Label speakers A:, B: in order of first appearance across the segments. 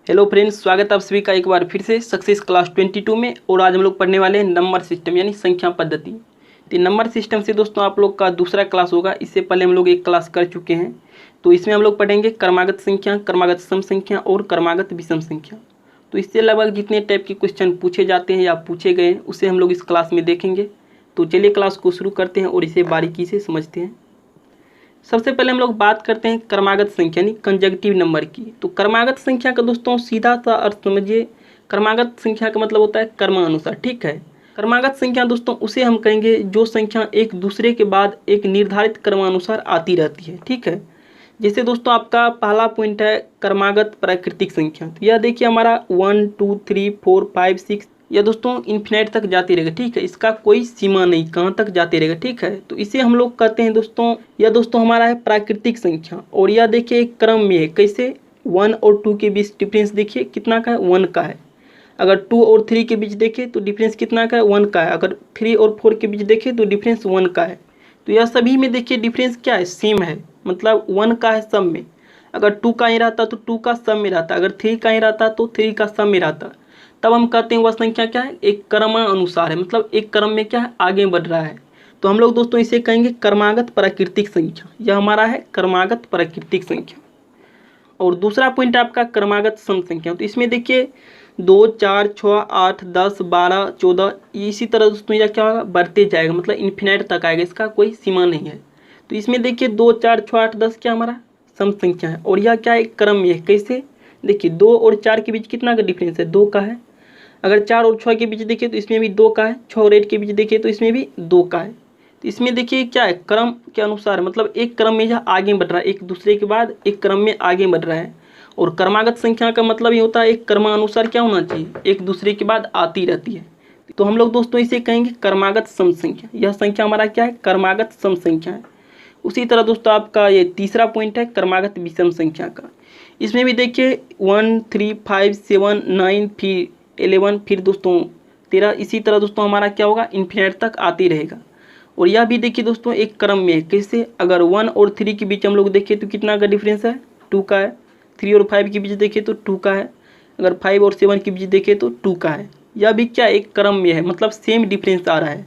A: Hello friends, स्वागत है आप सभी का एक बार फिर से सक्सेस क्लास 22 में। और आज हम लोग पढ़ने वाले हैं नंबर सिस्टम यानी संख्या पद्धति। तो नंबर सिस्टम से दोस्तों आप लोग का दूसरा क्लास होगा। इससे पहले हम लोग एक क्लास कर चुके हैं। तो इसमें हम लोग पढ़ेंगे क्रमागत संख्या, क्रमागत सम संख्या और क्रमागत विषम संख्या। तो इससे लगभग जितने टाइप के क्वेश्चन पूछे जाते हैं या पूछे गए हैं उसे हम लोग इस क्लास में देखेंगे। तो चलिए क्लास को शुरू करते हैं और इसे बारीकी से समझते हैं। सबसे पहले हम लोग बात करते हैं क्रमागत संख्या यानी कंजक्टिव नंबर की। तो क्रमागत संख्या का दोस्तों सीधा सा अर्थ समझिए। क्रमागत संख्या का मतलब होता है क्रमानुसार, ठीक है। क्रमागत संख्या दोस्तों उसे हम कहेंगे जो संख्या एक दूसरे के बाद एक निर्धारित क्रमानुसार आती रहती है, ठीक है। जैसे दोस्तों आपका पहला पॉइंट है क्रमागत प्राकृतिक संख्या। तो यह देखिए हमारा 1 2 3 4 5 6 यह दोस्तों इन्फिनाइट तक जाती रहेगा, ठीक है। इसका कोई सीमा नहीं, कहाँ तक जाती रहेगा, ठीक है। तो इसे हम लोग कहते हैं दोस्तों, यह दोस्तों हमारा है प्राकृतिक संख्या। और यह देखिए एक क्रम में है, कैसे 1 और 2 के बीच डिफरेंस देखिए कितना का है, 1 का है। अगर 2 और 3 के बीच देखें तो डिफरेंस कितना का है, 1 का है। अगर 3 और 4 के बीच देखें तो डिफरेंस 1 का है। तो यह सभी में देखिए डिफरेंस क्या है, सेम है, मतलब 1 का है सब में। अगर 2 का ही रहता तो 2 का सब में रहता, अगर 3 का ही रहता तो 3 का सब में रहता। तब हम कहते हैं वह संख्या क्या है, एक क्रमानुसार है, मतलब एक क्रम में क्या है, आगे बढ़ रहा है। तो हम लोग दोस्तों इसे कहेंगे क्रमागत प्राकृतिक संख्या। यह हमारा है क्रमागत प्राकृतिक संख्या। और दूसरा पॉइंट आपका क्रमागत सम संख्या। तो इसमें देखिए 2 4 6 8 10 12 14 इसी तरह दोस्तों यह क्या होगा, बढ़ते जाएगा, मतलब इन्फिनाइट तक आएगा, इसका कोई सीमा नहीं है। तो इसमें देखिए 2 4 6 8 10 क्या हमारा सम संख्या है। और यह क्या है, क्रम में है। कैसे देखिए 2 और 4 के बीच कितना का डिफरेंस है, 2 का है। अगर 4 और 6 के बीच देखिए तो इसमें भी 2 का है। 6 और 8 के बीच देखिए तो इसमें भी 2 का है। तो इसमें देखिए क्या है, क्रम के अनुसार, मतलब एक क्रम में यह आगे बढ़ रहा है, एक दूसरे के बाद एक क्रम में आगे बढ़ रहा है। और क्रमागत संख्या का मतलब ये होता है एक क्रमानुसार क्या होना चाहिए, एक दूसरे के बाद आती रहती है। तो हम लोग दोस्तों इसे कहेंगे क्रमागत सम संख्या। यह संख्या हमारा क्या है, क्रमागत सम संख्या है। उसी तरह दोस्तों आपका ये तीसरा पॉइंट है क्रमागत विषम संख्या का। इसमें भी देखिए 1 3 5 7 9 फिर 11 फिर दोस्तों 13, इसी तरह दोस्तों हमारा क्या होगा, इन्फिनिट तक आती रहेगा। और यह भी देखिए दोस्तों एक क्रम में है। कैसे, अगर 1 और 3 के बीच हम लोग देखें तो कितना का डिफरेंस है, 2 का है। 3 और 5 के बीच देखें तो 2 का है। अगर 5 और 7 के बीच देखें तो 2 का है। यह भी क्या एक क्रम में है, मतलब सेम डिफरेंस आ रहा है।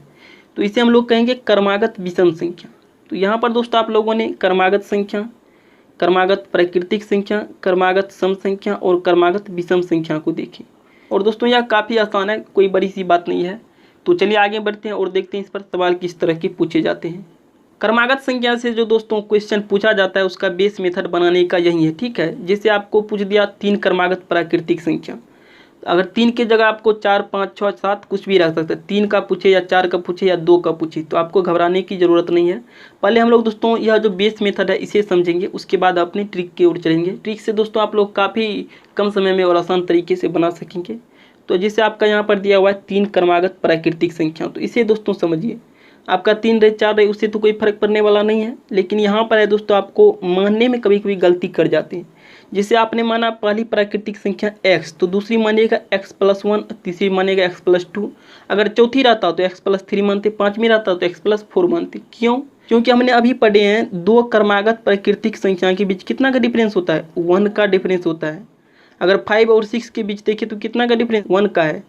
A: तो इसे हम लोग कहेंगे क्रमागत विषम संख्या। तो यहाँ पर दोस्तों आप लोगों ने क्रमागत संख्या, क्रमागत प्राकृतिक संख्या, क्रमागत सम संख्या और क्रमागत विषम संख्या को देखें। और दोस्तों यह काफ़ी आसान है, कोई बड़ी सी बात नहीं है। तो चलिए आगे बढ़ते हैं और देखते हैं इस पर सवाल किस तरह के पूछे जाते हैं। क्रमागत संख्या से जो दोस्तों क्वेश्चन पूछा जाता है उसका बेस मेथड बनाने का यही है, ठीक है। जैसे आपको पूछ दिया 3 क्रमागत प्राकृतिक संख्या, अगर 3 की जगह आपको 4 5 6 7 कुछ भी रख सकते हैं। 3 का पूछे या 4 का पूछे या 2 का पूछे तो आपको घबराने की ज़रूरत नहीं है। पहले हम लोग दोस्तों यह जो बेस मेथड है इसे समझेंगे, उसके बाद अपने ट्रिक की ओर चलेंगे। ट्रिक से दोस्तों आप लोग काफ़ी कम समय में और आसान तरीके से बना सकेंगे। तो जैसे आपका यहाँ पर दिया हुआ है 3 क्रमागत प्राकृतिक संख्या, तो इसे दोस्तों समझिए। आपका 3 रहे 4 रहे उससे तो कोई फर्क पड़ने वाला नहीं है, लेकिन यहाँ पर है दोस्तों आपको मानने में कभी कभी गलती कर जाते हैं। जैसे आपने माना पहली प्राकृतिक संख्या x, तो दूसरी मानिएगा x + 1, तीसरी मानिएगा x + 2। अगर चौथी रहता तो x + 3 मानते, पाँचवीं रहता तो x + 4 मानते। क्यों? क्योंकि हमने अभी पढ़े हैं 2 क्रमागत प्राकृतिक संख्या के बीच कितना का डिफरेंस होता है, 1 का डिफरेंस होता है। अगर 5 और 6 के बीच देखें तो कितना का डिफरेंस, 1 का है।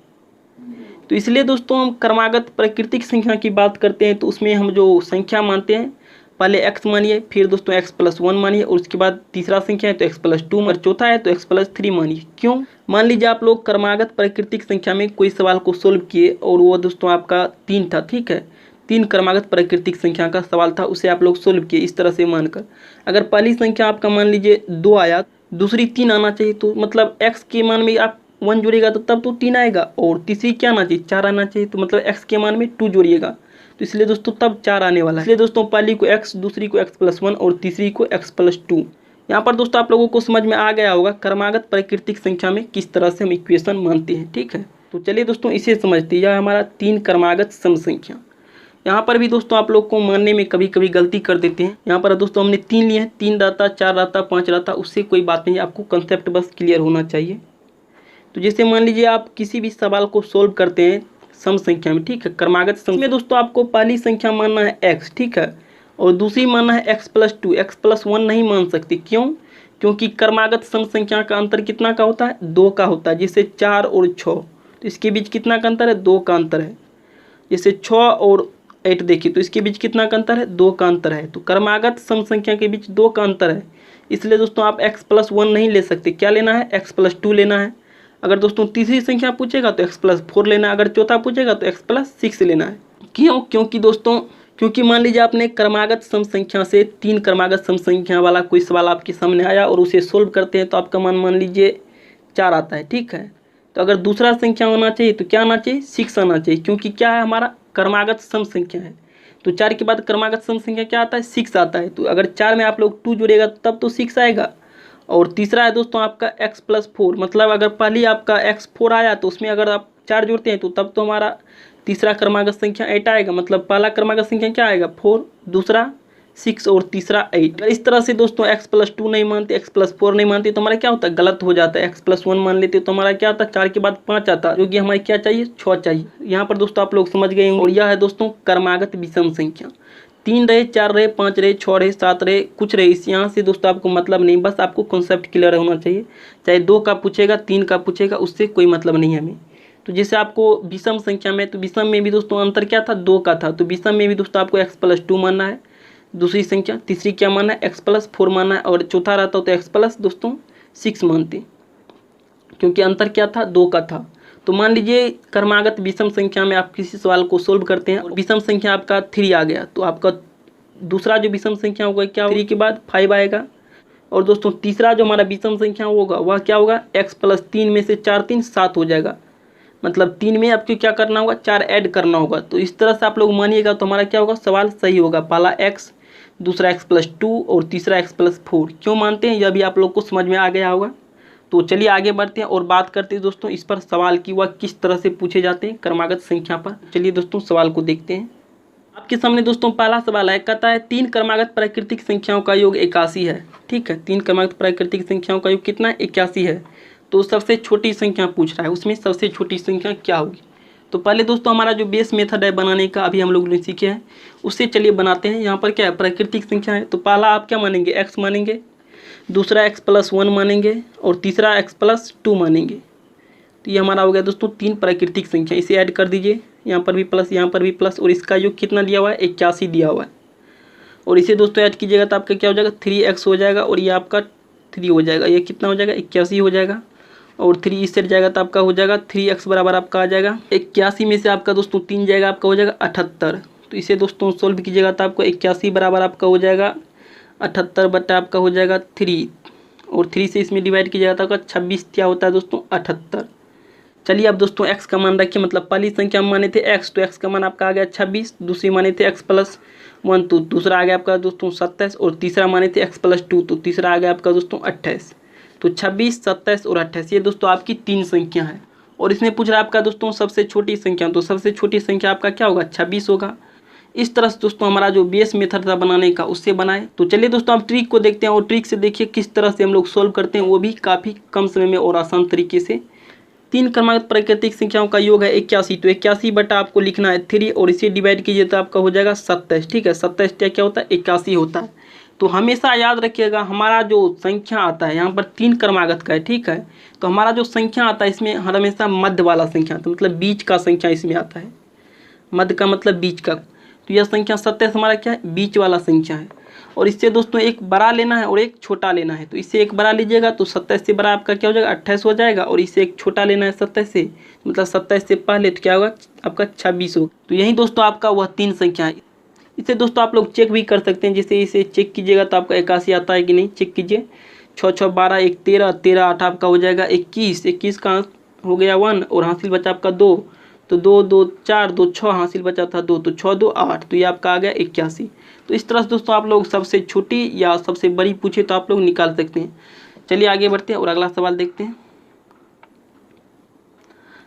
A: तो इसलिए दोस्तों हम क्रमागत प्राकृतिक संख्या की बात करते हैं तो उसमें हम जो संख्या मानते हैं, पहले x मानिए, फिर दोस्तों x + 1 मानिए, और उसके बाद तीसरा संख्या है तो x + 2 और चौथा है तो x + 3 मानिए। क्यों? मान लीजिए आप लोग क्रमागत प्राकृतिक संख्या में कोई सवाल को सोल्व किए और वो दोस्तों आपका 3 था, ठीक है। 3 क्रमागत प्राकृतिक संख्या का सवाल था, उसे आप लोग सोल्व किए इस तरह से मानकर। अगर पहली संख्या आपका मान लीजिए 2 आया, दूसरी 3 आना चाहिए, तो मतलब x के मान में आप 1 जोड़िएगा तो तब तो 3 आएगा। और तीसरी क्या आना चाहिए, 4 आना चाहिए, तो मतलब x के मान में 2 जोड़िएगा, तो इसलिए दोस्तों तब 4 आने वाला है। इसलिए दोस्तों पहली को x, दूसरी को x + 1 और तीसरी को x + 2। यहाँ पर दोस्तों आप लोगों को समझ में आ गया होगा क्रमागत प्राकृतिक संख्या में किस तरह से हम इक्वेशन मानते हैं, ठीक है। तो चलिए दोस्तों इसे समझते हैं। यह हमारा 3 क्रमागत सम संख्या। यहाँ पर भी दोस्तों आप लोग को मानने में कभी कभी गलती कर देते हैं। यहाँ पर दोस्तों हमने 3 लिए हैं, 3 रहता, 4 रहता, 5 रहता, उससे कोई बात नहीं, आपको कंसेप्ट बस क्लियर होना चाहिए। तो जैसे मान लीजिए आप किसी भी सवाल को सोल्व करते हैं सम संख्या में, ठीक है, क्रमागत सम में दोस्तों आपको पहली संख्या मानना है x, ठीक है, और दूसरी मानना है x + 2। x + 1 नहीं मान सकते। क्यों? क्योंकि क्रमागत सम संख्या का अंतर कितना का होता है, 2 का होता है। जैसे 4 और 6, तो इसके बीच कितना का अंतर है, 2 का अंतर है। जैसे 6 और 8 देखिए, तो इसके बीच कितना का अंतर है, 2 का अंतर है। तो क्रमागत सम संख्या के बीच 2 का अंतर है, इसलिए दोस्तों आप x+1 नहीं ले सकते। क्या लेना है, x+2 लेना है। अगर दोस्तों तीसरी संख्या पूछेगा तो x+4 लेना है। अगर चौथा पूछेगा तो x+6 लेना है। क्यों, क्योंकि दोस्तों मान लीजिए आपने क्रमागत सम संख्या से 3 क्रमागत सम संख्या वाला कोई सवाल आपके सामने आया और उसे सोल्व करते हैं तो आपका मान लीजिए 4 आता है, ठीक है। तो अगर दूसरा संख्या होना चाहिए तो क्या आना चाहिए, 6 आना चाहिए, क्योंकि क्या है, हमारा क्रमागत सम संख्या है। तो 4 के बाद क्रमागत सम संख्या क्या आता है, 6 आता है। तो अगर 4 में आप लोग 2 जोड़ेगा तब तो 6 आएगा। और तीसरा है दोस्तों आपका x+4, मतलब अगर पहले आपका x4 आया तो उसमें अगर आप 4 जोड़ते हैं तो तब तो हमारा तीसरा क्रमागत संख्या 8 आएगा। मतलब पहला क्रमागत संख्या क्या आएगा, 4, दूसरा 6 और तीसरा 8। अगर इस तरह से दोस्तों x+2 नहीं मानते, x+4 नहीं मानते तो हमारा क्या होता है, गलत हो जाता है। x+1 मान लेते तो हमारा क्या आता है, 4 के बाद 5 आता, जो कि हमारे क्या चाहिए, 6 चाहिए। यहाँ पर दोस्तों आप लोग समझ गए होंगे। और यह है दोस्तों क्रमागत विषम संख्या। 3 रहे, 4 रहे, 5 रहे, 6 रहे, 7 रहे, कुछ रहे, इस यहाँ से दोस्तों आपको मतलब नहीं, बस आपको कॉन्सेप्ट क्लियर होना चाहिए। चाहे 2 का पूछेगा, 3 का पूछेगा, उससे कोई मतलब नहीं है हमें। तो जैसे आपको विषम संख्या में, तो विषम में भी दोस्तों अंतर क्या था, 2 का था। तो विषम में भी दोस्तों आपको x+2 मानना है दूसरी संख्या, तीसरी क्या मानना है, x+4 मानना है, और चौथा रहता हो तो x+6 मानते, क्योंकि अंतर क्या था, 2 का था। तो मान लीजिए क्रमागत विषम संख्या में आप किसी सवाल को सोल्व करते हैं और विषम संख्या आपका 3 आ गया, तो आपका दूसरा जो विषम संख्या होगा क्या, 3 के बाद 5 आएगा। और दोस्तों तीसरा जो हमारा विषम संख्या होगा वह क्या होगा, x+3 में से 4 3 7 हो जाएगा। मतलब 3 में आपको क्या करना होगा, 4 ऐड करना होगा। तो इस तरह से आप लोग मानिएगा तो हमारा क्या होगा, सवाल सही होगा। पहला x, दूसरा x+2 और तीसरा x+4। क्यों मानते हैं, यह भी आप लोग को समझ में आ गया होगा। तो चलिए आगे बढ़ते हैं और बात करते हैं दोस्तों इस पर सवाल की वह किस तरह से पूछे जाते हैं क्रमागत संख्या पर। चलिए दोस्तों सवाल को देखते हैं। आपके सामने दोस्तों पहला सवाल है, कहता है 3 क्रमागत प्राकृतिक संख्याओं का योग 81 है, ठीक है। 3 क्रमागत प्राकृतिक संख्याओं का योग कितना है, 81 है। तो सबसे छोटी संख्या पूछ रहा है, उसमें सबसे छोटी संख्या क्या होगी। तो पहले दोस्तों हमारा जो बेस मेथड है बनाने का, अभी हम लोग ने सीखे हैं, उससे चलिए बनाते हैं। यहाँ पर क्या है, प्राकृतिक संख्या है। तो पहला आप क्या मानेंगे, x मानेंगे, दूसरा x+1 मानेंगे और तीसरा x+2 मानेंगे। तो ये हमारा हो गया दोस्तों 3 प्राकृतिक संख्या। इसे ऐड कर दीजिए, यहाँ पर भी प्लस, यहाँ पर भी प्लस, और इसका योग कितना दिया हुआ है, 81 दिया हुआ है। और इसे दोस्तों ऐड कीजिएगा तो आपका क्या हो जाएगा, 3x हो जाएगा, और ये आपका 3 हो जाएगा। ये कितना हो जाएगा, 81 हो जाएगा। और 3 इससे जाएगा तो आपका हो जाएगा 3x बराबर आपका आ जाएगा 81 में से आपका दोस्तों 3 जाएगा, आपका हो जाएगा 78। तो इसे दोस्तों सोल्व कीजिएगा तो आपको 81 बराबर आपका हो जाएगा 78 बटा आपका हो जाएगा 3, और 3 से इसमें डिवाइड कीजिएगा तो आपका 26 क्या होता है दोस्तों, 78। चलिए अब दोस्तों x का मान रखिए, मतलब पहली संख्या माने थे x, तो x का मान आपका आ गया 26, दूसरी माने थे x+1, तो दूसरा आ गया आपका दोस्तों 27, और तीसरा माने थे x+2, तो तीसरा आ गया आपका दोस्तों 28। तो 26, 27 और 28 ये दोस्तों आपकी 3 संख्या है। और इसमें पूछ रहा है आपका दोस्तों सबसे छोटी संख्या, तो सबसे छोटी संख्या आपका क्या होगा, 26 होगा। इस तरह से दोस्तों हमारा जो बेस मेथड था बनाने का उससे बनाए। तो चलिए दोस्तों आप ट्रिक को देखते हैं और ट्रिक से देखिए किस तरह से हम लोग सोल्व करते हैं, वो भी काफ़ी कम समय में और आसान तरीके से। 3 क्रमागत प्राकृतिक संख्याओं का योग है 81, तो 81 बटा आपको लिखना है 3, और इसे डिवाइड कीजिए तो आपका हो जाएगा 27, ठीक है। 27 क्या होता है, 81 होता है। तो हमेशा याद रखिएगा हमारा जो संख्या आता है यहाँ पर 3 क्रमागत का है, ठीक है। तो हमारा जो संख्या आता है इसमें हमेशा मध्य वाला संख्या, तो मतलब बीच का संख्या इसमें आता है। मध्य का मतलब बीच का। तो यह संख्या 27 हमारा क्या है, बीच वाला संख्या है। और इससे दोस्तों एक बड़ा लेना है और एक छोटा लेना है। तो इससे एक बड़ा लीजिएगा तो 27 से बड़ा आपका क्या हो जाएगा, 28 हो जाएगा। और इससे एक छोटा लेना है 27 से, मतलब 27 से पहले तो क्या होगा आपका 26 होगा। तो यही दोस्तों आपका वह 3 संख्या है। इसे दोस्तों आप लोग चेक भी कर सकते हैं, जैसे इसे चेक कीजिएगा तो आपका 81 आता है कि नहीं, चेक कीजिए। 6 6 12 1 13, 13 8 आपका हो जाएगा 21, 21 का हो गया 1, और हासिल बचा आपका 2, तो 2 2 4 2 6 हासिल बचा था 2, तो 6 2 8, तो ये आपका आ गया 81। तो इस तरह से दोस्तों आप लोग सबसे छोटी या सबसे बड़ी पूछे तो आप लोग निकाल सकते हैं। चलिए आगे बढ़ते हैं और अगला सवाल देखते हैं।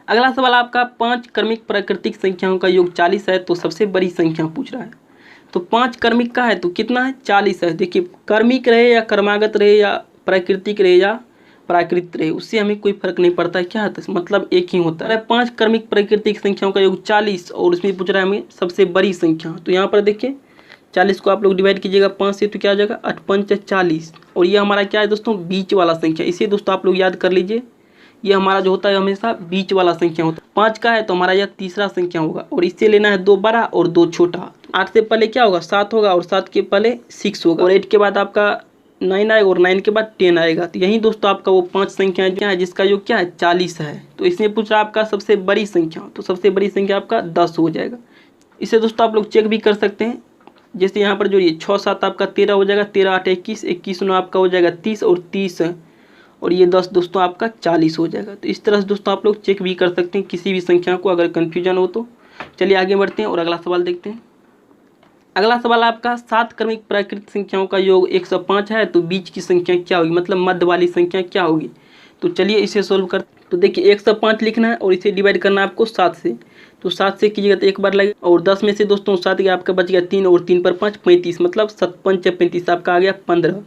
A: अगला सवाल आपका 5 क्रमिक प्राकृतिक संख्याओं का योग 40 है, तो सबसे बड़ी संख्या पूछ रहा है। तो 5 क्रमिक का है तो कितना है, 40 है। देखिए क्रमिक रहे या क्रमागत रहे या प्राकृतिक रहे या प्राकृत रहे, उससे हमें कोई फर्क नहीं पड़ता है, क्या है मतलब एक ही होता है। 5 क्रमिक प्राकृतिक संख्याओं का योग 40, और उसमें पूछ रहा है हमें सबसे बड़ी संख्या। तो यहाँ पर देखिए 40 को आप लोग डिवाइड कीजिएगा 5 से तो क्या हो जाएगा 8 पंच 40। और ये हमारा क्या है दोस्तों बीच वाला संख्या, इसे दोस्तों आप लोग याद कर लीजिए। ये हमारा जो होता है हमेशा बीच वाला संख्या होता है। 5 का है तो हमारा यह तीसरा संख्या होगा और इससे लेना है 2 बड़ा और 2 छोटा। 8 से पहले क्या होगा 7 होगा और 7 के पहले 6 होगा और 8 के बाद आपका 9 आएगा और 9 के बाद 10 आएगा। तो यही दोस्तों आपका वो 5 संख्या क्या है जिसका योग क्या है 40 है। तो इसमें पूछ रहा है आपका सबसे बड़ी संख्या, तो सबसे बड़ी संख्या आपका 10 हो जाएगा। इसे दोस्तों आप लोग चेक भी कर सकते हैं, जैसे यहाँ पर जोड़िए 6 7 आपका 13 हो जाएगा, 13 8 21, 21 9 आपका हो जाएगा 30 और 30 और ये 10 दोस्तों आपका 40 हो जाएगा। तो इस तरह से दोस्तों आप लोग चेक भी कर सकते हैं किसी भी संख्या को अगर कन्फ्यूजन हो तो। चलिए आगे बढ़ते हैं और अगला सवाल देखते हैं। अगला सवाल आपका 7 क्रमिक प्राकृतिक संख्याओं का योग 105 है तो बीच की संख्या क्या होगी, मतलब मध्य वाली संख्या क्या होगी। तो चलिए इसे सोल्व कर। तो देखिए 105 लिखना है और इसे डिवाइड करना है आपको 7 से। तो 7 से कीजिएगा तो एक बार लगेगा और 10 में से दोस्तों 7 गया आपका बच गया 3 और 3 पर 5 35, मतलब 7 पंच 35 आपका आ गया 15।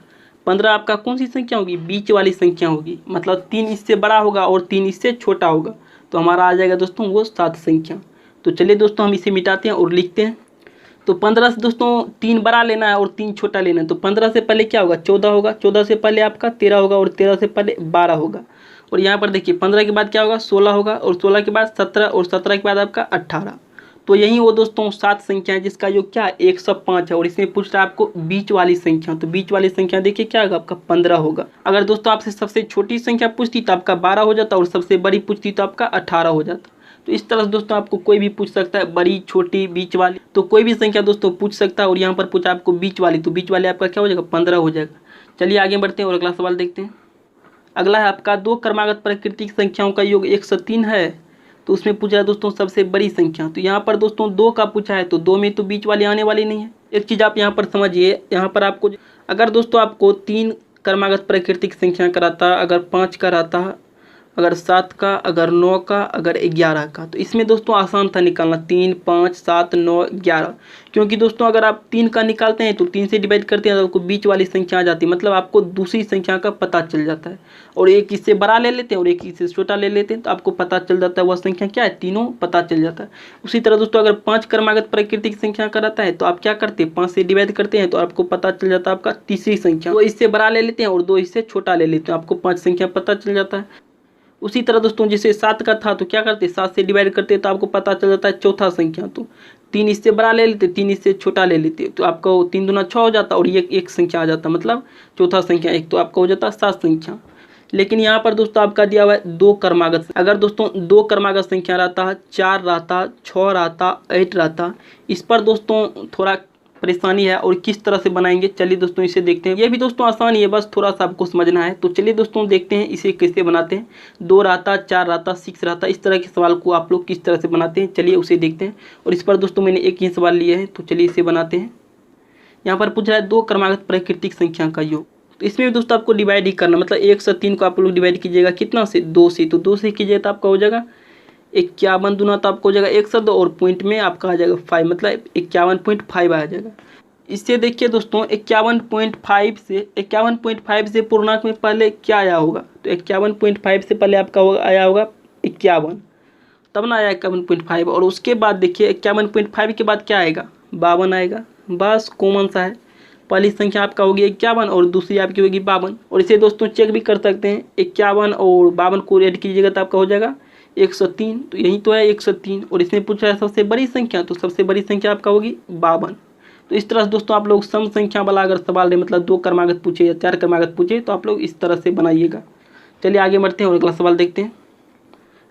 A: 15 आपका कौन सी संख्या होगी, बीच वाली संख्या होगी, मतलब 3 इससे बड़ा होगा और 3 इससे छोटा होगा। तो हमारा आ जाएगा दोस्तों वो 7 संख्या। तो चलिए दोस्तों हम इसे मिटाते हैं और लिखते हैं। तो 15 से दोस्तों 3 बड़ा लेना है और 3 छोटा लेना है। तो 15 से पहले क्या होगा 14 होगा, 14 से पहले आपका 13 होगा और 13 से पहले 12 होगा। और यहाँ पर देखिए 15 के बाद क्या होगा 16 होगा और 16 के बाद 17 और 17 के बाद आपका 18। तो यही वो दोस्तों 7 संख्या है जिसका योग क्या है 105 है। और इसमें पूछ रहा है आपको बीच वाली संख्या, तो बीच वाली संख्या देखिए क्या होगा आपका 15 होगा। अगर दोस्तों आपसे सबसे छोटी संख्या पूछती तो आपका 12 हो जाता और सबसे बड़ी पूछती तो आपका 18 हो जाता। तो इस तरह से दोस्तों आपको कोई भी पूछ सकता है, बड़ी छोटी बीच वाली, तो कोई भी संख्या दोस्तों पूछ सकता है। और यहाँ पर पूछा आपको बीच वाली, तो बीच वाली आपका क्या हो जाएगा 15 हो जाएगा। चलिए आगे बढ़ते हैं और अगला सवाल देखते हैं। अगला है आपका 2 क्रमागत प्राकृतिक संख्याओं का योग 103 है तो उसमें पूछा है दोस्तों सबसे बड़ी संख्या। तो यहाँ पर दोस्तों 2 का पूछा है तो 2 में तो बीच वाली आने वाली नहीं है। एक चीज़ आप यहाँ पर समझिए, यहाँ पर आपको अगर दोस्तों आपको 3 क्रमागत प्राकृतिक संख्या कराता, अगर 5 का रहता, अगर 7 का, अगर 9 का, अगर 11 का, तो इसमें दोस्तों आसान था निकालना 3 5 7 9 11। क्योंकि दोस्तों अगर आप 3 का निकालते हैं तो 3 से डिवाइड करते हैं तो आपको बीच वाली संख्या आ जाती है, मतलब आपको दूसरी संख्या का पता चल जाता है। और एक इससे बड़ा ले लेते हैं और एक इससे छोटा ले लेते हैं तो आपको पता चल जाता है वह संख्या क्या है, तीनों पता चल जाता है। उसी तरह दोस्तों अगर 5 क्रमागत प्राकृतिक संख्या का रहता है तो आप क्या करते हैं 5 से डिवाइड करते हैं तो आपको पता चल जाता है आपका तीसरी संख्या। तो इससे बड़ा ले लेते हैं और 2 इससे छोटा ले लेते हैं, आपको 5 संख्या पता चल जाता है। उसी तरह दोस्तों जैसे 7 का था तो क्या करते 7 से डिवाइड करते तो आपको पता चल जाता है चौथा संख्या। तो 3 इससे बड़ा ले लेते, 3 इससे छोटा ले लेते तो आपका 3 दूना 6 हो जाता और ये एक संख्या आ जाता, मतलब चौथा संख्या एक, तो आपका हो जाता 7 संख्या। लेकिन यहाँ पर दोस्तों आपका दिया हुआ है 2 क्रमागत। अगर दोस्तों 2 क्रमागत संख्या रहता, 4 रहता, 6 रहता, 8 रहता, इस पर दोस्तों थोड़ा परेशानी है और किस तरह से बनाएंगे चलिए दोस्तों इसे देखते हैं। ये भी दोस्तों आसान ही है, बस थोड़ा सा आपको समझना है। तो चलिए दोस्तों देखते हैं इसे कैसे बनाते हैं। 2 रहता, 4 रहता, 6 रहता, इस तरह के सवाल को आप लोग किस तरह से बनाते हैं चलिए उसे देखते हैं। और इस पर दोस्तों मैंने एक ही सवाल लिया है तो चलिए इसे बनाते हैं। यहाँ पर पूछ रहा है 2 क्रमागत प्राकृतिक संख्या का योग। तो इसमें भी दोस्तों आपको डिवाइड ही करना, मतलब 103 को आप लोग डिवाइड कीजिएगा कितना से 2 से, तो 2 से कीजिएगा तो आपका हो जाएगा 51 दूना, तो आपको हो जाएगा 102 और पॉइंट में आपका आ जाएगा 5, मतलब 51.5 आ जाएगा। इससे देखिए दोस्तों 51.5 से पूर्णांक में पहले क्या आया होगा, तो 51.5 से पहले आपका आया होगा 51, तब ना आया 51.5। और उसके बाद देखिए 51.5 के बाद क्या आएगा 52 आएगा, बस कॉमन सा है। पहली संख्या आपका होगी 51 और दूसरी आपकी होगी 52। और इसे दोस्तों चेक भी कर सकते हैं, 51 और 52 को ऐड कीजिएगा तो आपका हो जाएगा 103। तो यही तो है 103। और इसमें पूछा है सबसे बड़ी संख्या, तो सबसे बड़ी संख्या आपका होगी 52। तो इस तरह से दोस्तों आप लोग सम संख्या वाला अगर सवाल है, मतलब 2 क्रमागत पूछे या 4 क्रमागत पूछे तो आप लोग इस तरह से बनाइएगा। चलिए आगे बढ़ते हैं और अगला सवाल देखते हैं।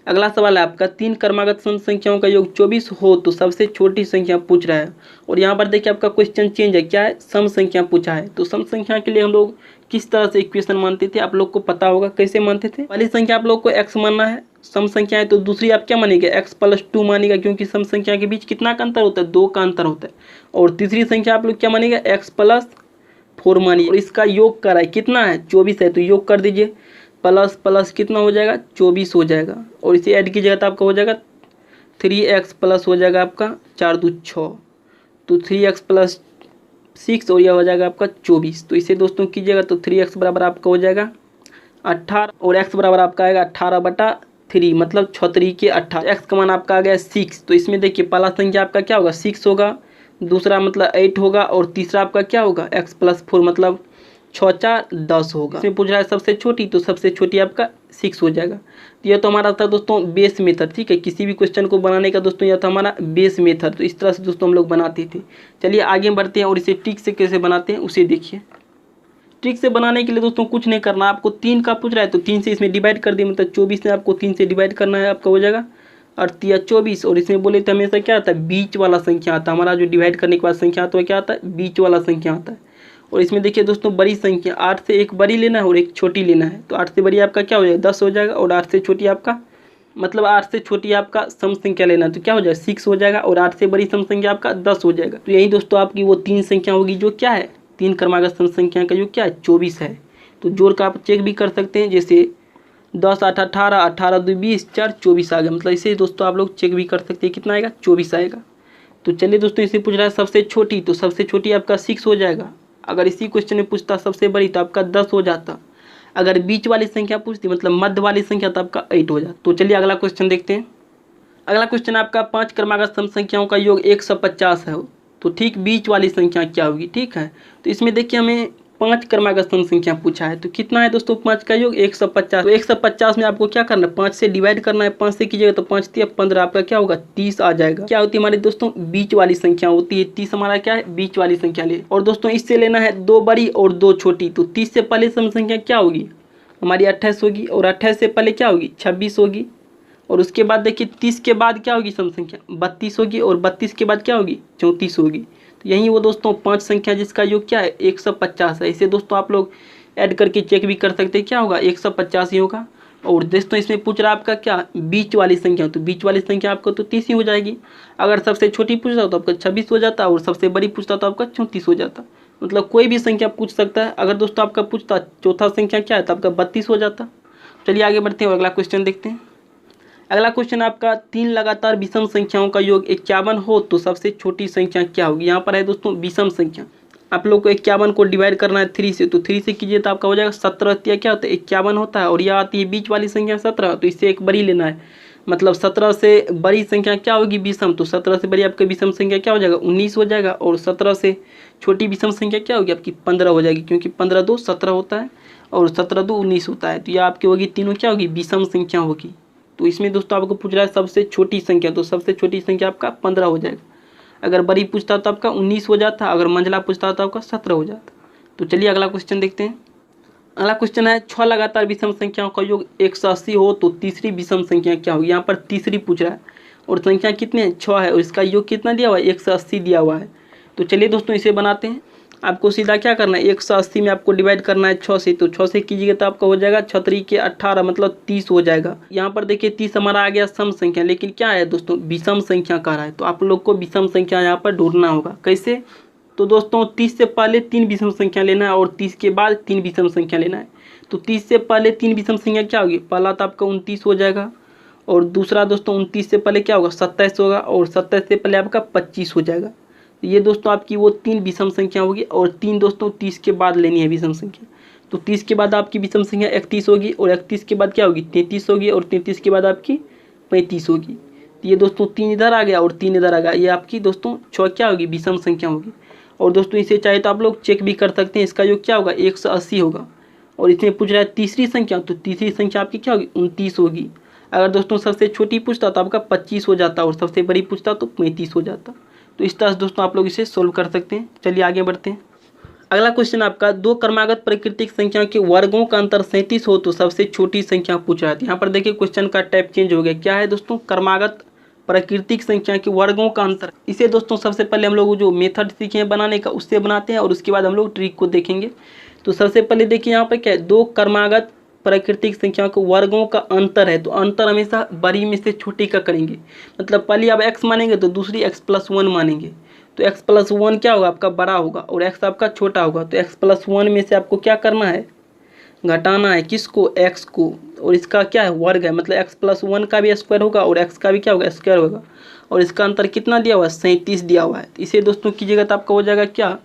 A: अगला सवाल है आपका 3 क्रमागत सम संख्याओं का योग 24 हो तो सबसे छोटी संख्या पूछ रहा है। और यहाँ पर देखिए आपका क्वेश्चन चेंज है, क्या है सम संख्या पूछा है। तो सम संख्या के लिए हम लोग किस तरह से इक्वेशन मानते थे आप लोग को पता होगा कैसे मानते थे। पहली संख्या आप लोग को x मानना है, सम संख्या है, तो दूसरी आप क्या मानेंगे x+2 मानेगा, क्योंकि सम संख्या के बीच कितना का अंतर होता है 2 का अंतर होता है। और तीसरी संख्या आप लोग क्या मानेगा x+4 मानिए। और इसका योग करा है कितना है 24 है, तो योग कर दीजिए, प्लस प्लस कितना हो जाएगा 24 हो जाएगा। और इसे ऐड कीजिएगा तो आपका हो जाएगा 3x प्लस हो जाएगा आपका 4 2 6, तो 3x + 6 और यह हो जाएगा आपका 24। तो इसे दोस्तों कीजिएगा तो 3x बराबर आपका हो जाएगा 18 और x बराबर आपका आएगा 18/3, मतलब 6 3 के 18। x का मान आपका आ गया 6। तो इसमें देखिए पहला संख्या आपका क्या होगा 6 होगा, दूसरा मतलब 8 होगा और तीसरा आपका क्या होगा x+4 मतलब 6 4 10 होगा। इसमें पूछ रहा है सबसे छोटी, तो सबसे छोटी आपका 6 हो जाएगा। तो यह तो हमारा था दोस्तों बेस मेथड, ठीक है। किसी भी क्वेश्चन को बनाने का दोस्तों यह था हमारा बेस मेथड। तो इस तरह से दोस्तों हम लोग बनाते थे। चलिए आगे बढ़ते हैं और इसे ट्रिक से कैसे बनाते हैं उसे देखिए। ट्रिक से बनाने के लिए दोस्तों कुछ नहीं करना, आपको 3 का पूछ रहा है तो 3 से इसमें डिवाइड कर दिए, मतलब 24 में आपको 3 से डिवाइड करना है, आपका हो जाएगा 38 और इसमें बोले तो हमेशा क्या आता है बीच वाला संख्या आता है। हमारा जो डिवाइड करने के बाद संख्या आता है क्या आता है बीच वाला संख्या आता है। और इसमें देखिए दोस्तों बड़ी संख्या 8 से एक बड़ी लेना है और एक छोटी लेना है। तो 8 से बड़ी आपका क्या हो जाएगा 10 हो जाएगा और 8 से छोटी आपका मतलब 8 से छोटी आपका सम संख्या लेना है तो क्या हो जाएगा 6 हो जाएगा और 8 से बड़ी सम संख्या आपका 10 हो जाएगा। तो यही दोस्तों आपकी वो 3 संख्या होगी जो क्या है 3 क्रमागत सम संख्या का जो क्या है 24 है। तो जोड़ का आप चेक भी कर सकते हैं, जैसे 10 8 18 18 2 20 4 24 आ गया। मतलब इसे दोस्तों आप लोग चेक भी कर सकते हैं कितना आएगा 24 आएगा। तो चलिए दोस्तों इसे पूछ रहा है सबसे छोटी, तो सबसे छोटी आपका 6 हो जाएगा। अगर इसी क्वेश्चन में पूछता सबसे बड़ी तो आपका 10 हो जाता। अगर बीच वाली संख्या पूछती मतलब मध्य वाली संख्या तो आपका 8 हो जाता। तो चलिए अगला क्वेश्चन देखते हैं। अगला क्वेश्चन आपका 5 क्रमागत सम संख्याओं का योग 150 है। तो ठीक बीच वाली संख्या क्या होगी, ठीक है। तो इसमें देखिए हमें 5 क्रमागत सम संख्या पूछा है, तो कितना है दोस्तों 5 का योग 150। तो 150 में आपको क्या करना है 5 से डिवाइड करना है, 5 से कीजिएगा तो 5 3 15 आपका क्या होगा 30 आ जाएगा। क्या होती है हमारे दोस्तों बीच वाली संख्या होती है, 30 हमारा क्या है बीच वाली संख्या ले। और दोस्तों इससे लेना है 2 बड़ी और 2 छोटी। तो 30 से पहले सम संख्या क्या होगी हमारी 28 होगी और 28 से पहले क्या होगी 26 होगी। और उसके बाद देखिए 30 के बाद क्या होगी सम संख्या 32 होगी और 32 के बाद क्या होगी 34 होगी। तो यही वो दोस्तों 5 संख्या जिसका योग क्या है 150 है। इसे दोस्तों आप लोग ऐड करके चेक भी कर सकते हैं क्या होगा 150 ही होगा। और दोस्तों इसमें पूछ रहा है आपका क्या बीच वाली संख्या, तो बीच वाली संख्या आपको तो 30 ही हो जाएगी। अगर सबसे छोटी पूछ रहा तो आपका 26 हो जाता और सबसे बड़ी पूछता तो आपका 34 हो जाता। मतलब कोई भी संख्या पूछ सकता है। अगर दोस्तों आपका पूछता चौथा संख्या क्या है तो आपका 32 हो जाता। चलिए आगे बढ़ते हैं और अगला क्वेश्चन देखते हैं। अगला क्वेश्चन आपका 3 लगातार विषम संख्याओं का योग 51 हो तो सबसे छोटी संख्या क्या होगी। यहाँ पर है दोस्तों विषम संख्या, आप लोग को 51 को डिवाइड करना है 3 से, तो 3 से कीजिए तो आपका हो जाएगा 17 क्या होता है 51 होता है। और यह आती है बीच वाली संख्या 17, तो इससे एक बड़ी लेना है। मतलब 17 से बड़ी संख्या क्या होगी विषम, तो 17 से बड़ी आपकी विषम संख्या क्या हो जाएगा 19 हो जाएगा। और 17 से छोटी विषम संख्या क्या होगी आपकी 15 हो जाएगी, क्योंकि 15 2 17 होता है और 17 2 19 होता है। तो यह आपकी होगी तीनों क्या होगी विषम संख्या होगी। तो इसमें दोस्तों आपको पूछ रहा है सबसे छोटी संख्या, तो सबसे छोटी संख्या आपका 15 हो जाएगा। अगर बड़ी पूछता तो आपका 19 हो जाता, अगर मंझला पूछता तो आपका 17 हो जाता। तो चलिए अगला क्वेश्चन देखते हैं। अगला क्वेश्चन है 6 लगातार विषम संख्याओं का योग 180 हो तो तीसरी विषम संख्या क्या होगी। यहाँ पर तीसरी पूछ रहा है और संख्या कितने हैं 6 है और इसका योग कितना दिया हुआ है 180 दिया हुआ है। तो चलिए दोस्तों इसे बनाते हैं। आपको सीधा क्या करना है 180 में आपको डिवाइड करना है 6 से, तो 6 से कीजिएगा तो आपका हो जाएगा 6 3 के 18 मतलब 30 हो जाएगा। यहाँ पर देखिए 30 हमारा आ गया सम संख्या, लेकिन क्या है दोस्तों विषम संख्या कह रहा है। तो आप लोग को विषम संख्या यहाँ पर ढूंढना होगा। कैसे, तो दोस्तों 30 से पहले 3 विषम संख्या लेना है और 30 के बाद 3 विषम संख्या लेना है। तो 30 से पहले 3 विषम संख्या क्या होगी, पहला तो आपका 29 हो जाएगा और दूसरा दोस्तों 29 से पहले क्या होगा 27 होगा और 27 से पहले आपका 25 हो जाएगा। ये दोस्तों आपकी वो 3 विषम संख्या होगी और 3 दोस्तों 30 के बाद लेनी है विषम संख्या। तो 30 के बाद आपकी विषम संख्या 31 होगी और 31 के बाद क्या होगी 33 होगी और 33 के बाद आपकी 35 होगी। तो ये दोस्तों 3 इधर आ गया और 3 इधर आ गया। ये आपकी दोस्तों 6 क्या होगी विषम संख्या होगी। और दोस्तों इसे चाहे तो आप लोग चेक भी कर सकते हैं, इसका योग क्या होगा 180 होगा। और इसमें पूछ रहा है तीसरी संख्या, तो तीसरी संख्या आपकी क्या होगी 29 होगी। अगर दोस्तों सबसे छोटी पूछता तो आपका 25 हो जाता और सबसे बड़ी पूछता तो 35 हो जाता। तो इस तरह से दोस्तों आप लोग इसे सोल्व कर सकते हैं। चलिए आगे बढ़ते हैं। अगला क्वेश्चन आपका 2 क्रमागत प्राकृतिक संख्या के वर्गों का अंतर 37 हो तो सबसे छोटी संख्या पूछ रहा है। यहाँ पर देखिए क्वेश्चन का टाइप चेंज हो गया। क्या है दोस्तों क्रमागत प्राकृतिक संख्या के वर्गों का अंतर। इसे दोस्तों सबसे पहले हम लोग जो मेथड सीखे हैं बनाने का उससे बनाते हैं और उसके बाद हम लोग ट्रिक को देखेंगे। तो सबसे पहले देखिए यहाँ पर क्या है 2 क्रमागत प्राकृतिक संख्या को वर्गों का अंतर है। तो अंतर हमेशा बड़ी में से छोटी का करेंगे। मतलब पहले आप x मानेंगे तो दूसरी x+1 मानेंगे। तो x+1 क्या होगा आपका बड़ा होगा और x आपका छोटा होगा। तो x+1 में से आपको क्या करना है घटाना है किसको x को, और इसका क्या है वर्ग है। मतलब x+1 का भी स्क्वायर होगा और x का भी क्या होगा स्क्वायर होगा। और इसका अंतर कितना दिया हुआ है 37 दिया हुआ है। इसे दोस्तों कीजिएगा तो आपका हो जाएगा क्या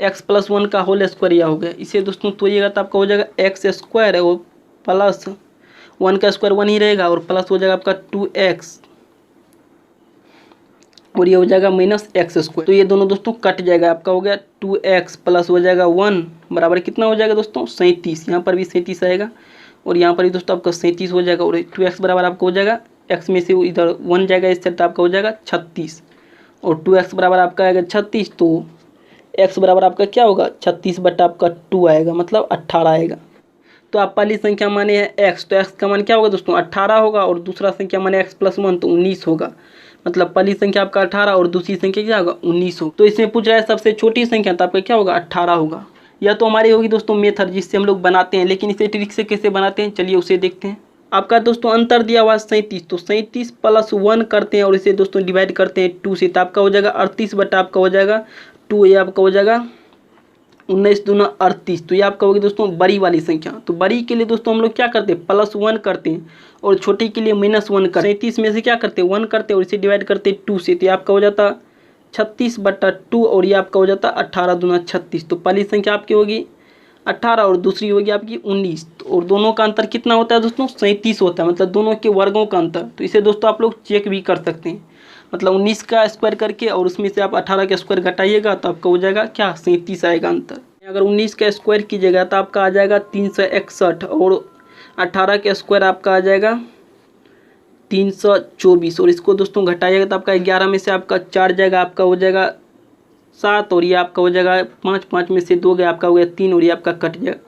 A: x+1 का होल स्क्वायर यह हो गया। इसे दोस्तों तोड़िएगा तो आपका हो जाएगा x² है वो प्लस 1 का स्क्वायर 1 ही रहेगा और प्लस हो जाएगा आपका 2x और ये हो जाएगा -x²। तो ये दोनों दोस्तों कट जाएगा, आपका हो गया 2x प्लस हो जाएगा 1 बराबर कितना हो जाएगा दोस्तों 37। यहाँ पर भी 37 आएगा और यहाँ पर भी दोस्तों आपका 37 हो जाएगा। और 2x बराबर आपका हो जाएगा, x में से इधर 1 जाएगा इस साइड, तो आपका हो जाएगा 36 और 2x बराबर आपका आएगा 36। तो x बराबर आपका क्या होगा 36 बटा आपका 2 आएगा, मतलब 18 आएगा। तो आप पहली संख्या माने है x, तो x का मान क्या होगा दोस्तों 18 होगा और दूसरा संख्या माने x + 1 तो 19 होगा। मतलब पहली संख्या आपका 18 और दूसरी संख्या क्या होगा 19 होगा। तो इसमें पूछ रहा है सबसे छोटी संख्या, तो आपका क्या होगा 18 होगा। यह तो हमारी होगी दोस्तों मेथड जिससे हम लोग बनाते हैं, लेकिन इसे ट्रिक से कैसे बनाते हैं चलिए उसे देखते हैं। आपका दोस्तों अंतर दिया हुआ 37, तो 37 + 1 करते हैं और इसे दोस्तों डिवाइड करते हैं 2 से, तो आपका हो जाएगा 38 बटा आपका हो जाएगा 2, ये आपका हो जाएगा 19 दूना 38। तो ये आपका होगी दोस्तों बड़ी वाली संख्या। तो बड़ी के लिए दोस्तों हम लोग क्या करते हैं +1 करते हैं और छोटी के लिए -1 करते हैं। 37 में से क्या करते हैं 1 करते हैं और इसे डिवाइड करते हैं 2 से, तो ये आपका हो जाता 36 बटा 2 और ये आपका हो जाता 18 दूना 36। तो पहली संख्या आपकी होगी 18 और दूसरी होगी आपकी 19। और दोनों का अंतर कितना होता है दोस्तों 37 होता है, मतलब दोनों के वर्गों का अंतर। तो इसे दोस्तों आप लोग चेक भी कर सकते हैं, मतलब 19 का स्क्वायर करके और उसमें से आप 18 का स्क्वायर घटाइएगा तो आपका हो जाएगा क्या 37 आएगा अंतर। अगर 19 का स्क्वायर कीजिएगा तो आपका आ जाएगा 361 और 18 का स्क्वायर आपका आ जाएगा 324 और इसको दोस्तों घटाइएगा तो आपका 11 में से आपका 4 जाएगा, आपका हो जाएगा 7 और ये आपका हो जाएगा 5, 5 में से 2 गया आपका हो गया 3 और ये आपका कट जाएगा।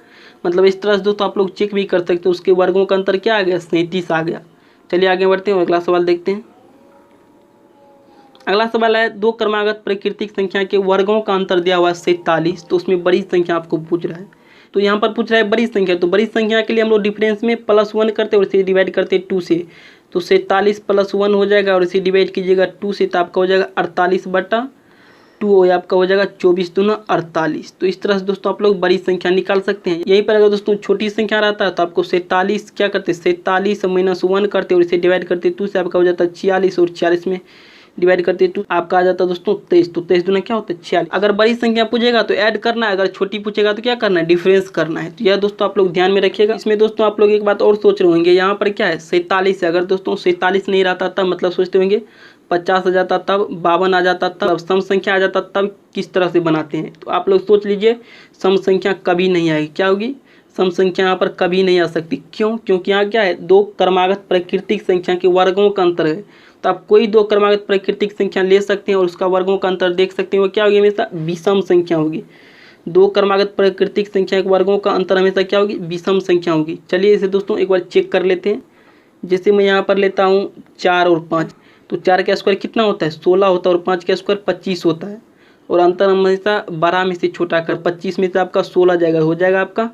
A: मतलब इस तरह से दोस्तों आप लोग चेक भी कर सकते हैं, उसके वर्गों का अंतर क्या आ गया 37 आ गया। चलिए आगे बढ़ते हैं और अगला सवाल देखते हैं। अगला सवाल है 2 क्रमागत प्राकृतिक संख्या के वर्गों का अंतर दिया हुआ है 47, तो उसमें बड़ी संख्या आपको पूछ रहा है। तो यहाँ पर पूछ रहा है बड़ी संख्या, तो बड़ी संख्या के लिए हम लोग डिफरेंस में +1 करते हैं और इसे डिवाइड करते हैं 2 से, तो 47 + 1 हो जाएगा और इसे डिवाइड कीजिएगा 2 से, तो आपका हो जाएगा 48 बटा 2 और आपका हो जाएगा 24 दूना 48। तो इस तरह से दोस्तों आप लोग बड़ी संख्या निकाल सकते हैं। यहीं पर अगर दोस्तों छोटी संख्या रहता है तो आपको 47 क्या करते हैं 47 -1 करते और इसे डिवाइड करते 2 से, आपका हो जाता है 46 और 46 में डिवाइड करते 2 आपका आ जाता है दोस्तों 23। तो 23 दूना क्या होता है 46। अगर बड़ी संख्या पूछेगा तो ऐड करना है, अगर छोटी पूछेगा तो क्या करना है डिफरेंस करना है। तो यह दोस्तों आप लोग ध्यान में रखिएगा। इसमें दोस्तों आप लोग एक बात और सोच रहे होंगे, यहाँ पर क्या है 47 है, अगर दोस्तों 47 नहीं रहता तब मतलब सोचते होंगे 50 आ जाता तब, 52 आ जाता तब, सम संख्या आ जाता तब किस तरह से बनाते हैं। तो आप लोग सोच लीजिए सम संख्या कभी नहीं आएगी, क्या होगी सम संख्या यहाँ पर कभी नहीं आ सकती। क्यों? क्योंकि यहाँ क्या है 2 क्रमागत प्राकृतिक संख्या के वर्गों का अंतर है। तो आप कोई 2 क्रमागत प्राकृतिक संख्या ले सकते हैं और उसका वर्गों का अंतर देख सकते हैं, वो क्या होगी हमेशा विषम संख्या होगी। 2 क्रमागत प्राकृतिक संख्या के वर्गों का अंतर हमेशा क्या होगी विषम संख्या होगी। चलिए इसे दोस्तों एक बार चेक कर लेते हैं। जैसे मैं यहाँ पर लेता हूँ 4 और 5, तो 4 का स्क्वायर कितना होता है 16 होता है और 5 का स्क्वायर 25 होता है और अंतर हमेशा 12 में से छोटा कर 25 में से आपका 16 जाएगा, हो जाएगा आपका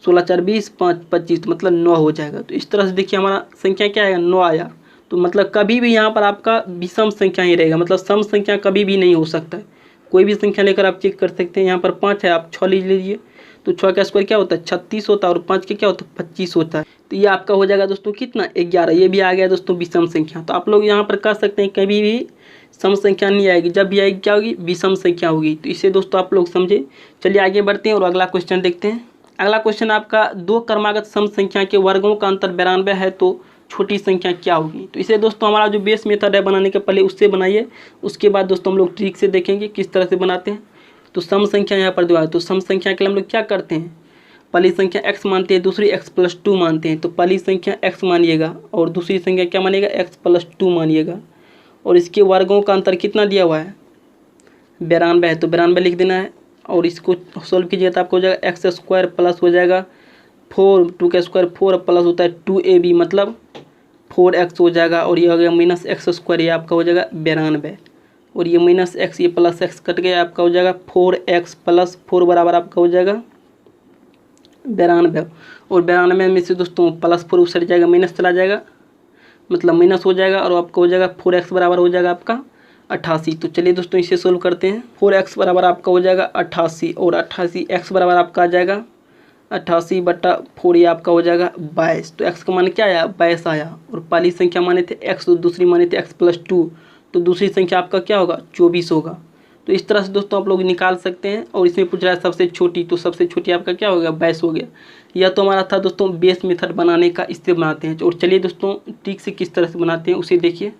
A: 16 4 20 5 25 तो मतलब 9 हो जाएगा। तो इस तरह से देखिए हमारा संख्या क्या आएगा 9 आया। तो मतलब कभी भी यहाँ पर आपका विषम संख्या ही रहेगा, मतलब सम संख्या कभी भी नहीं हो सकता है। कोई भी संख्या लेकर आप चेक कर सकते हैं। यहाँ पर 5 है, आप 6 ले लीजिए, तो 6 का स्क्वायर क्या होता है 36 होता है और 5 के क्या होता है 25 होता है। तो ये आपका हो जाएगा दोस्तों कितना 11, ये भी आ गया दोस्तों विषम संख्या। तो आप लोग यहाँ पर कर सकते हैं कभी भी सम संख्या नहीं आएगी, जब भी आएगी क्या होगी विषम संख्या होगी। तो इसे दोस्तों आप लोग समझे। चलिए आगे बढ़ते हैं और अगला क्वेश्चन देखते हैं। अगला क्वेश्चन आपका 2 क्रमागत सम संख्या के वर्गों का अंतर 92 है, तो छोटी संख्या क्या होगी। तो इसे दोस्तों हमारा जो बेस मेथड है बनाने के पहले उससे बनाइए, उसके बाद दोस्तों हम लोग ट्रिक से देखेंगे किस तरह से बनाते हैं। तो सम संख्या यहाँ पर दिया है, तो सम संख्या के लिए हम लोग क्या करते हैं पहली संख्या x मानते हैं, दूसरी x + 2 मानते हैं। तो पहली संख्या x मानिएगा और दूसरी संख्या क्या मानिएगा x + 2 मानिएगा और इसके वर्गों का अंतर कितना दिया हुआ है 92 है, तो 92 लिख देना है और इसको सोल्व कीजिएगा तो आपको हो जाएगा x² प्लस हो जाएगा 4, 2 का स्क्वायर 4 प्लस होता है 2ab मतलब 4x हो जाएगा और ये हो गया -x², ये आपका हो जाएगा 92 और ये -x ये +x कट गया, आपका हो जाएगा 4x + 4 बराबर आपका हो जाएगा 92 और 92 में से दोस्तों +4 उस साइड जाएगा माइनस चला जाएगा, मतलब माइनस हो जाएगा और आपका हो जाएगा 4x बराबर हो जाएगा आपका 88। तो चलिए दोस्तों इसे सोल्व करते हैं। 4x बराबर आपका हो जाएगा 88 और 88 x बराबर आपका आ जाएगा 88 बटा 4, ये आपका हो जाएगा 22। तो x का मान क्या आया 22 आया और पहली संख्या माने थे x तो दूसरी माने थे x + 2, तो दूसरी संख्या आपका क्या होगा 24 होगा। तो इस तरह से दोस्तों आप लोग निकाल सकते हैं। और इसमें पूछ रहा है सबसे छोटी, तो सबसे छोटी आपका क्या होगा 22 हो गया। यह तो हमारा था दोस्तों बेस मेथड बनाने का, इससे बनाते हैं। और चलिए दोस्तों ट्रिक से किस तरह से बनाते हैं उसे देखिए।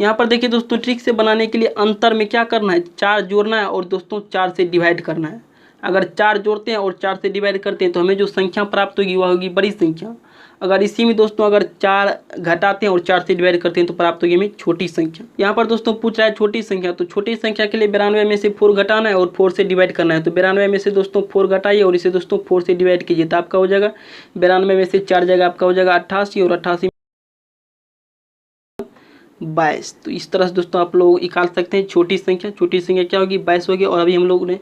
A: यहाँ पर देखिए दोस्तों, ट्रिक से बनाने के लिए अंतर में क्या करना है, 4 जोड़ना है और दोस्तों 4 से डिवाइड करना है। अगर 4 जोड़ते हैं और 4 से डिवाइड करते हैं तो हमें जो संख्या प्राप्त होगी वह होगी बड़ी संख्या। अगर इसी में दोस्तों अगर 4 घटाते हैं और 4 से डिवाइड करते हैं तो प्राप्त होगी हमें छोटी संख्या। यहाँ पर दोस्तों पूछ रहा है छोटी संख्या, तो छोटी संख्या के लिए 92 में से 4 घटाना है और 4 से डिवाइड करना है। तो 92 में से दोस्तों 4 घटाइए और इसे दोस्तों 4 से डिवाइड कीजिए तो आपका हो जाएगा 92 में से 4 जाएगा आपका हो जाएगा 88 और 88 22। तो इस तरह से दोस्तों आप लोग निकाल सकते हैं छोटी संख्या। छोटी संख्या क्या होगी, 22 होगी। और अभी हम लोग ने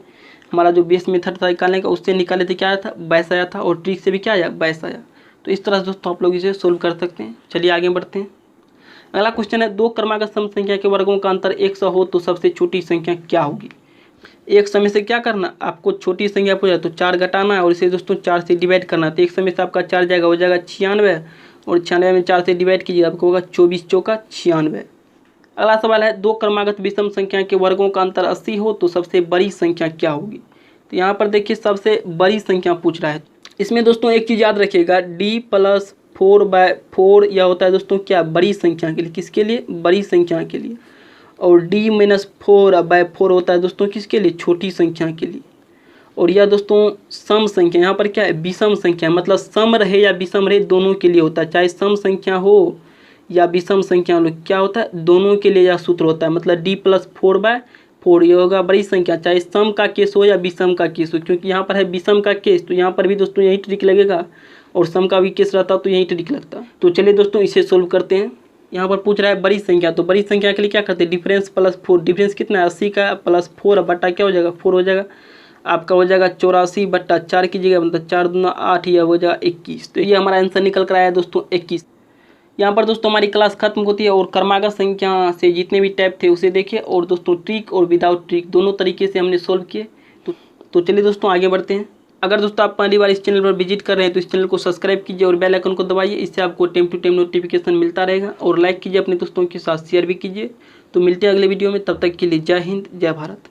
A: हमारा जो बेस मेथड था निकालने का उससे निकाले थे क्या आया था, 22 आया था, और ट्रिक से भी क्या आया, 22 आया। तो इस तरह से दोस्तों आप लोग इसे सोल्व कर सकते हैं। चलिए आगे बढ़ते हैं। अगला क्वेश्चन है, 2 क्रमागत सम संख्या के वर्गों का अंतर 100 हो तो सबसे छोटी संख्या क्या होगी। एक समय से क्या करना, आपको छोटी संख्या पूछा तो 4 घटाना है और इसे दोस्तों 4 से डिवाइड करना है। तो एक समय से आपका 4 जाएगा, हो जाएगा 96 और 96 में 4 से डिवाइड कीजिए आपको होगा 24 चौका 96। अगला सवाल है, 2 क्रमागत विषम संख्या के वर्गों का अंतर 80 हो तो सबसे बड़ी संख्या क्या होगी। तो यहाँ पर देखिए सबसे बड़ी संख्या पूछ रहा है। इसमें दोस्तों एक चीज़ याद रखिएगा, d+4/4 यह होता है दोस्तों क्या, बड़ी संख्या के लिए। किसके लिए, बड़ी संख्या के लिए। और d-4/4 होता है दोस्तों किसके लिए, छोटी संख्या के लिए। और यह दोस्तों सम संख्या, यहाँ पर क्या है, विषम संख्या, मतलब सम रहे या विषम रहे दोनों के लिए होता है। चाहे सम संख्या हो या विषम संख्या हो, क्या होता है, दोनों के लिए यह सूत्र होता है। मतलब d+4/4 ये होगा बड़ी संख्या, चाहे सम का केस हो या विषम का केस हो। क्योंकि यहाँ पर है विषम का केस तो यहाँ पर भी दोस्तों यही ट्रिक लगेगा, और सम का भी केस रहता तो यही ट्रिक लगता। तो चलिए दोस्तों इसे सोल्व करते हैं। यहाँ पर पूछ रहा है बड़ी संख्या, तो बड़ी संख्या के लिए क्या करते हैं, डिफरेंस +4। डिफरेंस कितना है, 80 का +4 बटा क्या हो जाएगा, 4 हो जाएगा। आपका हो जाएगा 84/4 कीजिएगा, मतलब 4 दूना 8, यह हो जाएगा 21। तो ये हमारा आंसर निकल कर आया दोस्तों 21। यहाँ पर दोस्तों हमारी क्लास खत्म होती है और क्रमागत संख्या से जितने भी टाइप थे उसे देखिए, और दोस्तों ट्रिक और विदाउट ट्रिक दोनों तरीके से हमने सोल्व किए। तो चलिए दोस्तों आगे बढ़ते हैं। अगर दोस्तों आप पहली बार इस चैनल पर विजिट कर रहे हैं तो इस चैनल को सब्सक्राइब कीजिए और बेल आइकन को दबाइए, इससे आपको टाइम टू टाइम नोटिफिकेशन मिलता रहेगा। और लाइक कीजिए, अपने दोस्तों के साथ शेयर भी कीजिए। तो मिलते हैं अगले वीडियो में, तब तक के लिए जय हिंद जय भारत।